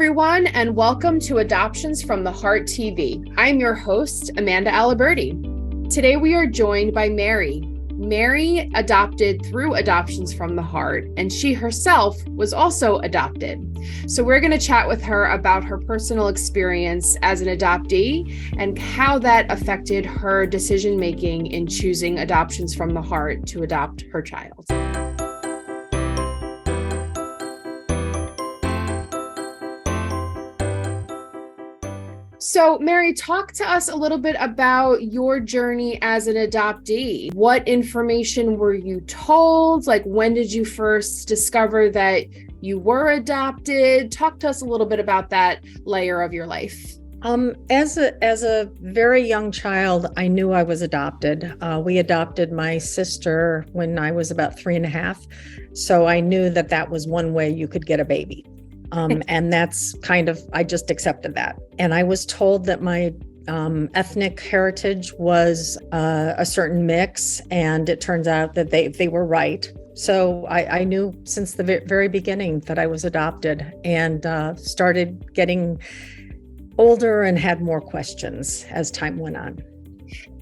everyone, and welcome to Adoptions from the Heart TV. I'm your host, Amanda Aliberti. Today we are joined by Mary. Mary adopted through Adoptions from the Heart, and she herself was also adopted. So we're going to chat with her about her personal experience as an adoptee and how that affected her decision-making in choosing Adoptions from the Heart to adopt her child. So, Mary, talk to us a little bit about your journey as an adoptee. What information were you told? Like, when did you first discover that you were adopted? Talk to us a little bit about that layer of your life. As a very young child, I knew I was adopted. We adopted my sister when I was about 3.5. So I knew that was one way you could get a baby. And that's I just accepted that. And I was told that my ethnic heritage was a certain mix, and it turns out that they were right. So I knew since the very beginning that I was adopted, and started getting older and had more questions as time went on.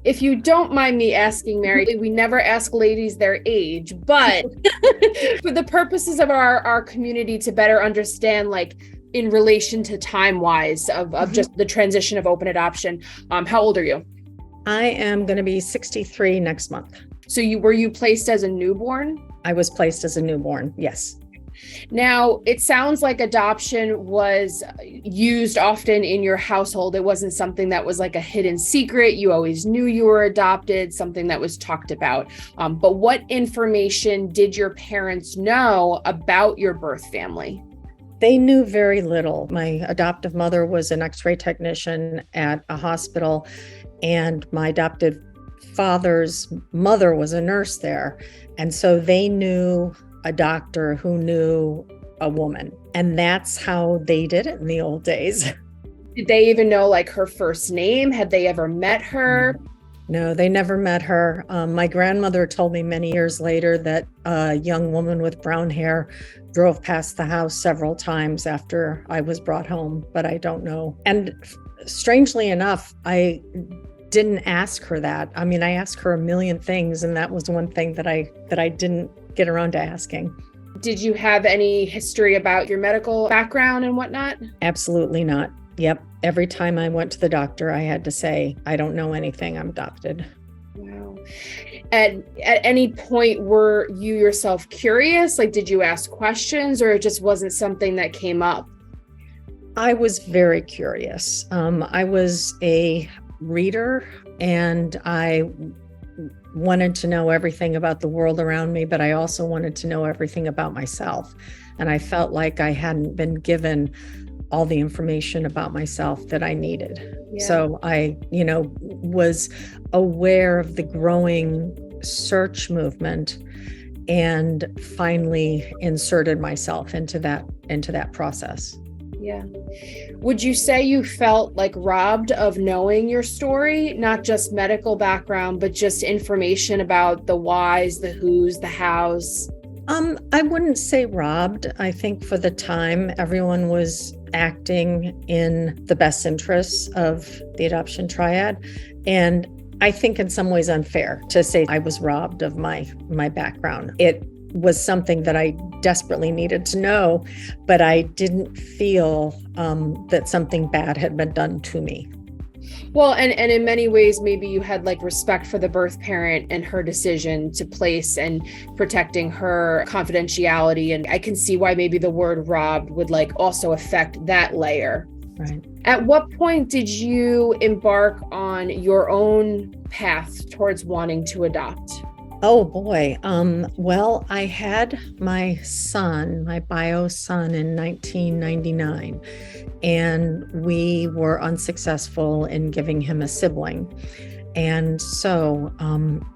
If you don't mind me asking, Mary, we never ask ladies their age, but for the purposes of our community to better understand, like in relation to time-wise of just the transition of open adoption, how old are you? I am going to be 63 next month. So were you placed as a newborn? I was placed as a newborn, yes. Now, it sounds like adoption was used often in your household. It wasn't something that was like a hidden secret. You always knew you were adopted, something that was talked about. But what information did your parents know about your birth family? They knew very little. My adoptive mother was an X-ray technician at a hospital, and my adopted father's mother was a nurse there. And so they knew a doctor who knew a woman. And that's how they did it in the old days. Did they even know like her first name? Had they ever met her? No, they never met her. My grandmother told me many years later that a young woman with brown hair drove past the house several times after I was brought home, but I don't know. And strangely enough, I didn't ask her that. I mean, I asked her a million things, and that was one thing that I didn't get around to asking. Did you have any history about your medical background and whatnot? Absolutely not. Yep. Every time I went to the doctor, I had to say, I don't know anything, I'm adopted. Wow. At any point, were you yourself curious? Like, did you ask questions, or it just wasn't something that came up? I was very curious. I was a reader, and I wanted to know everything about the world around me, but I also wanted to know everything about myself. And I felt like I hadn't been given all the information about myself that I needed. Yeah. So I, was aware of the growing search movement, and finally inserted myself into that process. Yeah. Would you say you felt like robbed of knowing your story, not just medical background, but just information about the whys, the whos, the hows? I wouldn't say robbed. I think for the time, everyone was acting in the best interests of the adoption triad. And I think in some ways unfair to say I was robbed of my background. It was something that I desperately needed to know, but I didn't feel that something bad had been done to me. Well, and in many ways, maybe you had like respect for the birth parent and her decision to place and protecting her confidentiality. And I can see why maybe the word robbed would like also affect that layer. Right. At what point did you embark on your own path towards wanting to adopt? Oh boy. Well, I had my son, my bio son, in 1999, and we were unsuccessful in giving him a sibling. And so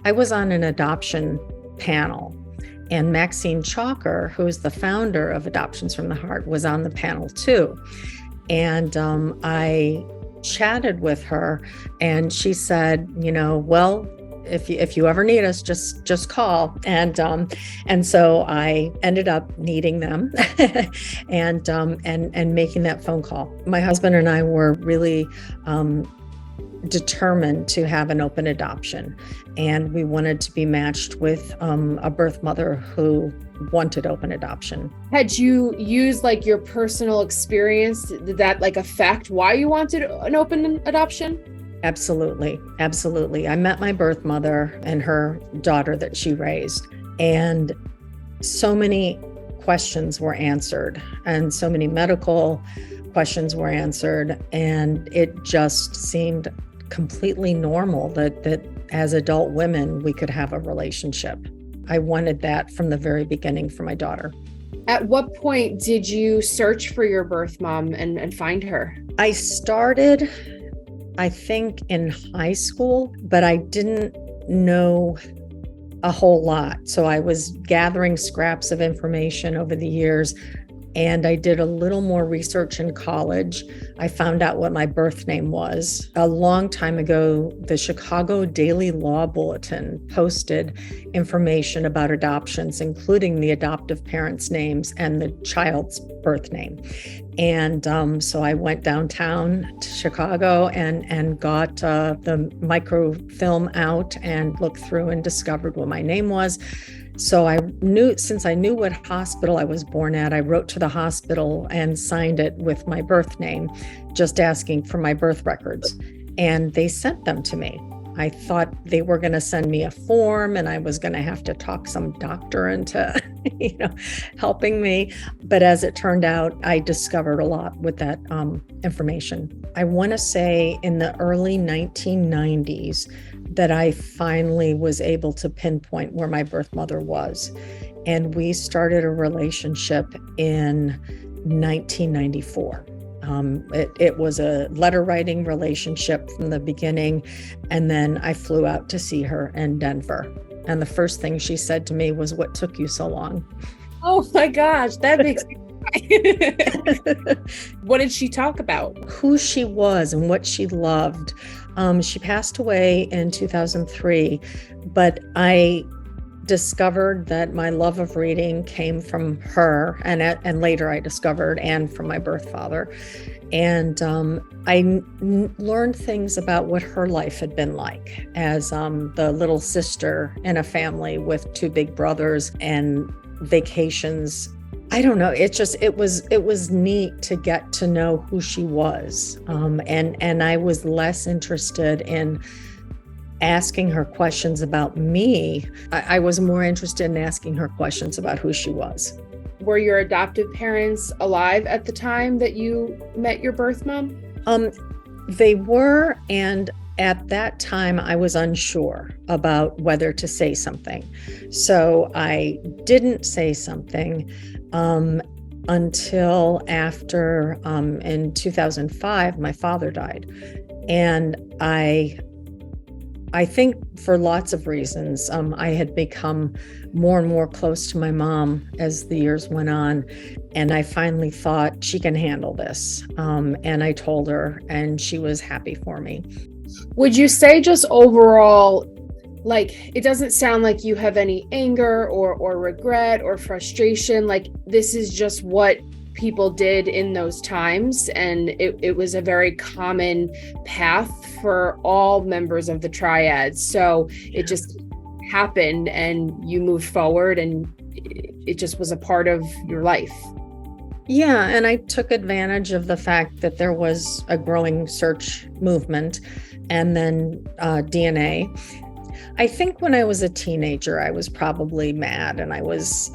I was on an adoption panel, and Maxine Chalker, who is the founder of Adoptions from the Heart, was on the panel too. And I chatted with her, and she said, well, if you ever need us, just call. And so I ended up needing them and making that phone call. My husband and I were really determined to have an open adoption, and we wanted to be matched with a birth mother who wanted open adoption. Had you used like your personal experience, did that like affect why you wanted an open adoption? Absolutely. I met my birth mother and her daughter that she raised, and so many questions were answered, and so many medical questions were answered, and it just seemed completely normal that as adult women, we could have a relationship. I wanted that from the very beginning for my daughter. At what point did you search for your birth mom and find her? I started, I think, in high school, but I didn't know a whole lot. So I was gathering scraps of information over the years, and I did a little more research in college. I found out what my birth name was. A long time ago, the Chicago Daily Law Bulletin posted information about adoptions, including the adoptive parents' names and the child's birth name. And so I went downtown to Chicago and got the microfilm out and looked through and discovered what my name was. So since I knew what hospital I was born at, I wrote to the hospital and signed it with my birth name, just asking for my birth records. And they sent them to me. I thought they were going to send me a form and I was going to have to talk some doctor into, helping me. But as it turned out, I discovered a lot with that information. I want to say in the early 1990s that I finally was able to pinpoint where my birth mother was. And we started a relationship in 1994. It was a letter writing relationship from the beginning. And then I flew out to see her in Denver. And the first thing she said to me was, "What took you so long?" Oh my gosh, that makes me cry. What did she talk about? Who she was and what she loved. She passed away in 2003, but I discovered that my love of reading came from her, and later I discovered and from my birth father. And I learned things about what her life had been like as the little sister in a family with two big brothers and vacations. I don't know. It was neat to get to know who she was. And I was less interested in asking her questions about me. I was more interested in asking her questions about who she was. Were your adoptive parents alive at the time that you met your birth mom? They were, and at that time I was unsure about whether to say something. So I didn't say something until after, in 2005, my father died. And I think for lots of reasons, I had become more and more close to my mom as the years went on. And I finally thought, she can handle this. And I told her, and she was happy for me. Would you say just overall, like, it doesn't sound like you have any anger or regret or frustration, like this is just what people did in those times, and it was a very common path for all members of the triad. So it just happened and you moved forward and it just was a part of your life. Yeah, and I took advantage of the fact that there was a growing search movement and then DNA. I think when I was a teenager, I was probably mad and I was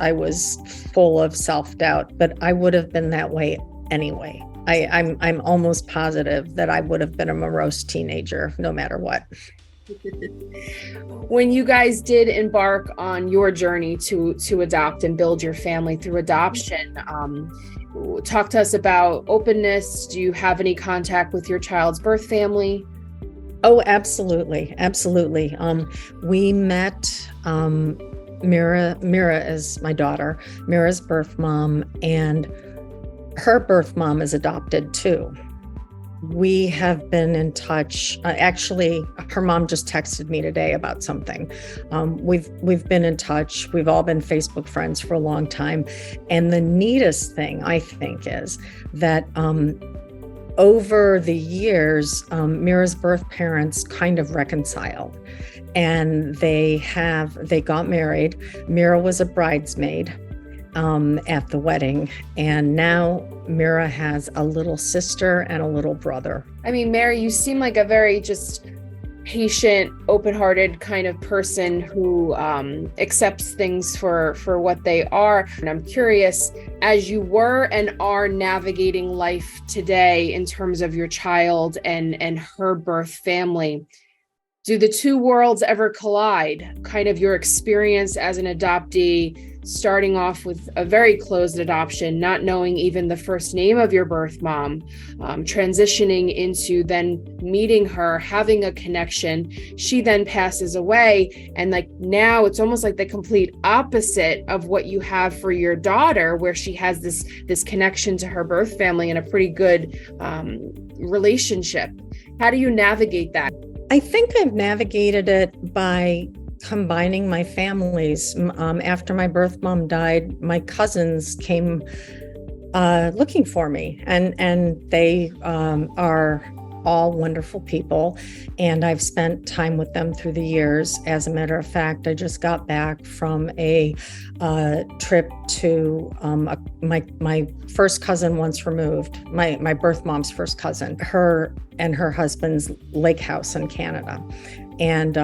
full of self-doubt, but I would have been that way anyway. I'm almost positive that I would have been a morose teenager no matter what. When you guys did embark on your journey to adopt and build your family through adoption, talk to us about openness. Do you have any contact with your child's birth family? Oh, absolutely. Absolutely. We met Mira is my daughter, Mira's birth mom, and her birth mom is adopted too. we have been in touch. Actually, her mom just texted me today about something. We've been in touch. We've all been Facebook friends for a long time. And the neatest thing, I think, is that over the years, Mira's birth parents kind of reconciled, and they got married. Mira was a bridesmaid at the wedding, and now Mira has a little sister and a little brother. I mean, Mary, you seem like a very just patient, open-hearted kind of person who accepts things for what they are. And I'm curious, as you were and are navigating life today in terms of your child and her birth family, do the two worlds ever collide? Kind of your experience as an adoptee, starting off with a very closed adoption, not knowing even the first name of your birth mom, transitioning into then meeting her, having a connection. She then passes away. And like now it's almost like the complete opposite of what you have for your daughter, where she has this connection to her birth family and a pretty good relationship. How do you navigate that? I think I've navigated it by combining my families. After my birth mom died, my cousins came looking for me, and they are all wonderful people, and I've spent time with them through the years. As a matter of fact, I just got back from a trip to my first cousin once removed, my birth mom's first cousin, her and her husband's lake house in Canada. And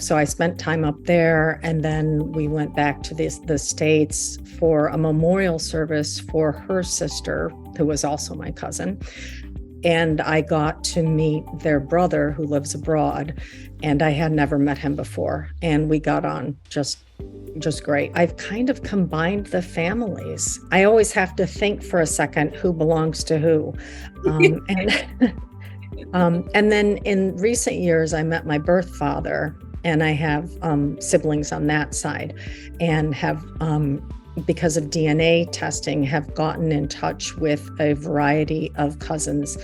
so I spent time up there, and then we went back to the States for a memorial service for her sister, who was also my cousin. And I got to meet their brother, who lives abroad, and I had never met him before. And we got on just great. I've kind of combined the families. I always have to think for a second who belongs to who. And then in recent years, I met my birth father, and I have siblings on that side, and have, because of DNA testing, have gotten in touch with a variety of cousins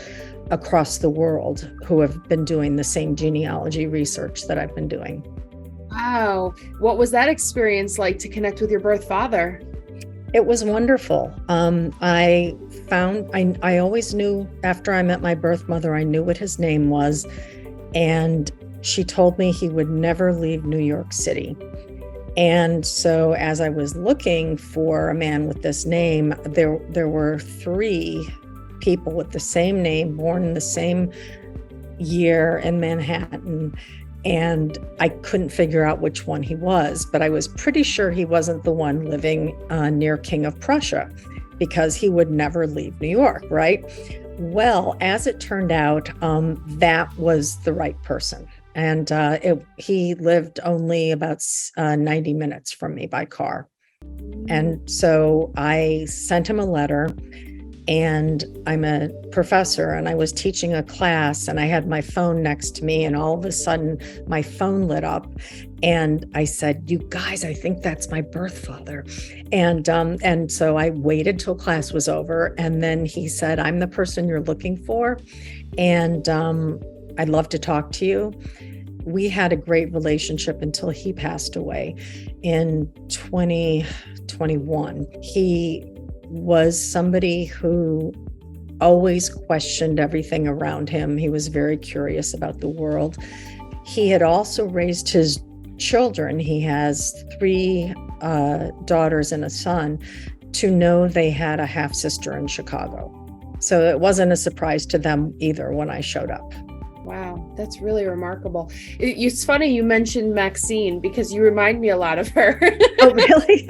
across the world who have been doing the same genealogy research that I've been doing. Wow. What was that experience like to connect with your birth father? It was wonderful. I always knew after I met my birth mother, I knew what his name was. And she told me he would never leave New York City. And so as I was looking for a man with this name, there were 3 people with the same name, born in the same year in Manhattan. And I couldn't figure out which one he was, but I was pretty sure he wasn't the one living near King of Prussia, because he would never leave New York, right? Well, as it turned out, that was the right person. And he lived only about 90 minutes from me by car. And so I sent him a letter, and I'm a professor, and I was teaching a class, and I had my phone next to me, and all of a sudden my phone lit up, and I said, "You guys, I think that's my birth father." And so I waited till class was over, and then he said, "I'm the person you're looking for, and I'd love to talk to you." We had a great relationship until he passed away in 2021. He was somebody who always questioned everything around him. He was very curious about the world. He had also raised his children. He has 3 daughters and a son, to know they had a half sister in Chicago. So it wasn't a surprise to them either when I showed up. Wow, that's really remarkable. It's funny you mentioned Maxine, because you remind me a lot of her. Oh, really?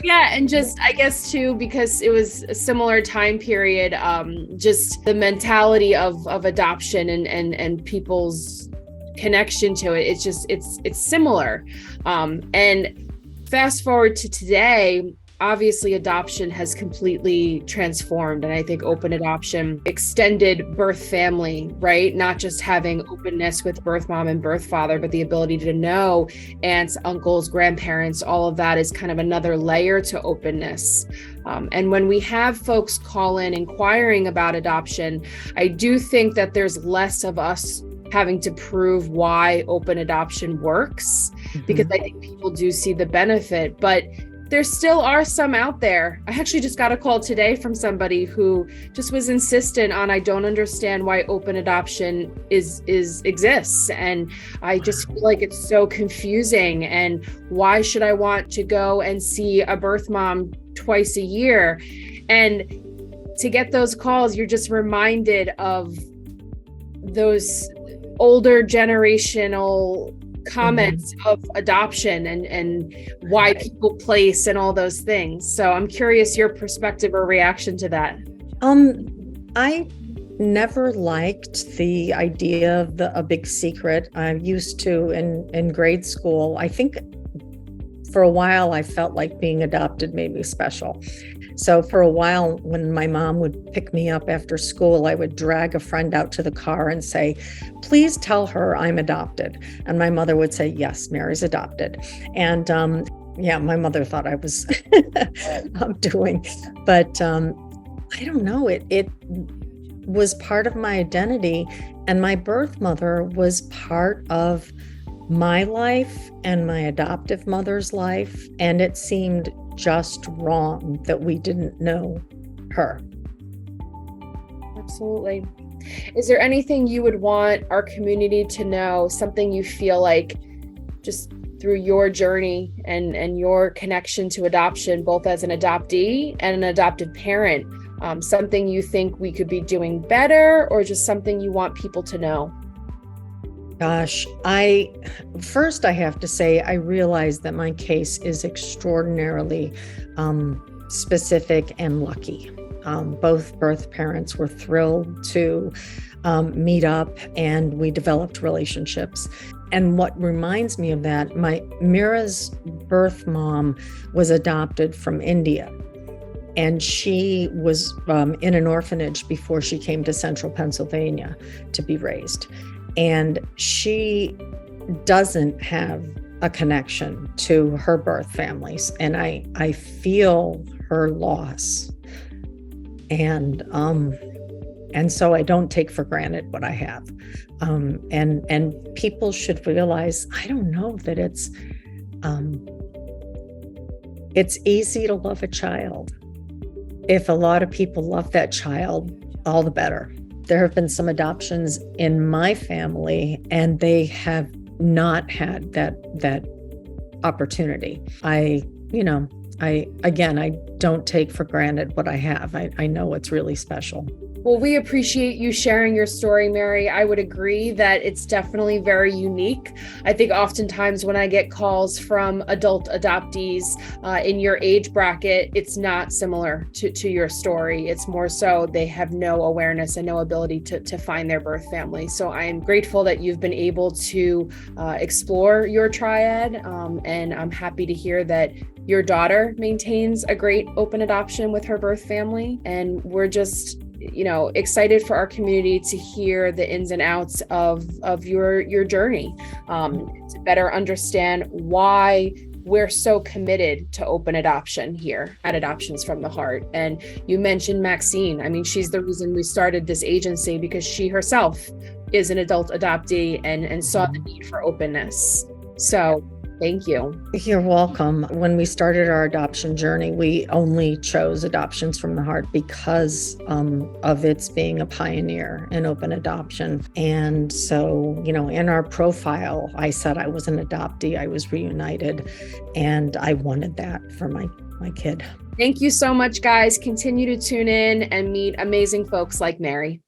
Yeah, and just, I guess too, because it was a similar time period, just the mentality of adoption and people's connection to it. It's just, it's similar. And fast forward to today, obviously adoption has completely transformed. And I think open adoption extended birth family, right? Not just having openness with birth mom and birth father, but the ability to know aunts, uncles, grandparents, all of that is kind of another layer to openness. And when we have folks call in inquiring about adoption, I do think that there's less of us having to prove why open adoption works, because I think people do see the benefit, but there still are some out there. I actually just got a call today from somebody who just was insistent on, I don't understand why open adoption exists. And I just feel like it's so confusing. And why should I want to go and see a birth mom twice a year? And to get those calls, you're just reminded of those older generational comments of adoption and why people place and all those things. So I'm curious your perspective or reaction to that. I never liked the idea of a big secret. I used to in grade school. I think for a while I felt like being adopted made me special. So for a while, when my mom would pick me up after school, I would drag a friend out to the car and say, please tell her I'm adopted. And my mother would say, yes, Mary's adopted. And my mother thought I was doing, but I don't know, it was part of my identity. And my birth mother was part of my life and my adoptive mother's life. And it seemed just wrong that we didn't know her. Absolutely. Is there anything you would want our community to know, something you feel like just through your journey and your connection to adoption, both as an adoptee and an adopted parent, something you think we could be doing better, or just something you want people to know? Gosh, I have to say, I realize that my case is extraordinarily specific and lucky. Both birth parents were thrilled to meet up, and we developed relationships. And what reminds me of that, Mira's birth mom was adopted from India. And she was in an orphanage before she came to central Pennsylvania to be raised. And she doesn't have a connection to her birth families. And I feel her loss. And so I don't take for granted what I have. And people should realize, I don't know that it's easy to love a child. If a lot of people love that child, all the better. There have been some adoptions in my family, and they have not had that opportunity. I don't take for granted what I have. I know it's really special. Well, we appreciate you sharing your story, Mary. I would agree that it's definitely very unique. I think oftentimes when I get calls from adult adoptees in your age bracket, it's not similar to your story. It's more so they have no awareness and no ability to find their birth family. So I'm grateful that you've been able to explore your triad, and I'm happy to hear that your daughter maintains a great open adoption with her birth family. And we're just excited for our community to hear the ins and outs of your journey, to better understand why we're so committed to open adoption here at Adoptions from the Heart. And you mentioned Maxine. I mean, she's the reason we started this agency, because she herself is an adult adoptee and saw the need for openness. So thank you. You're welcome. When we started our adoption journey, we only chose Adoptions from the Heart because of its being a pioneer in open adoption. And so, in our profile, I said I was an adoptee, I was reunited, and I wanted that for my kid. Thank you so much, guys. Continue to tune in and meet amazing folks like Mary.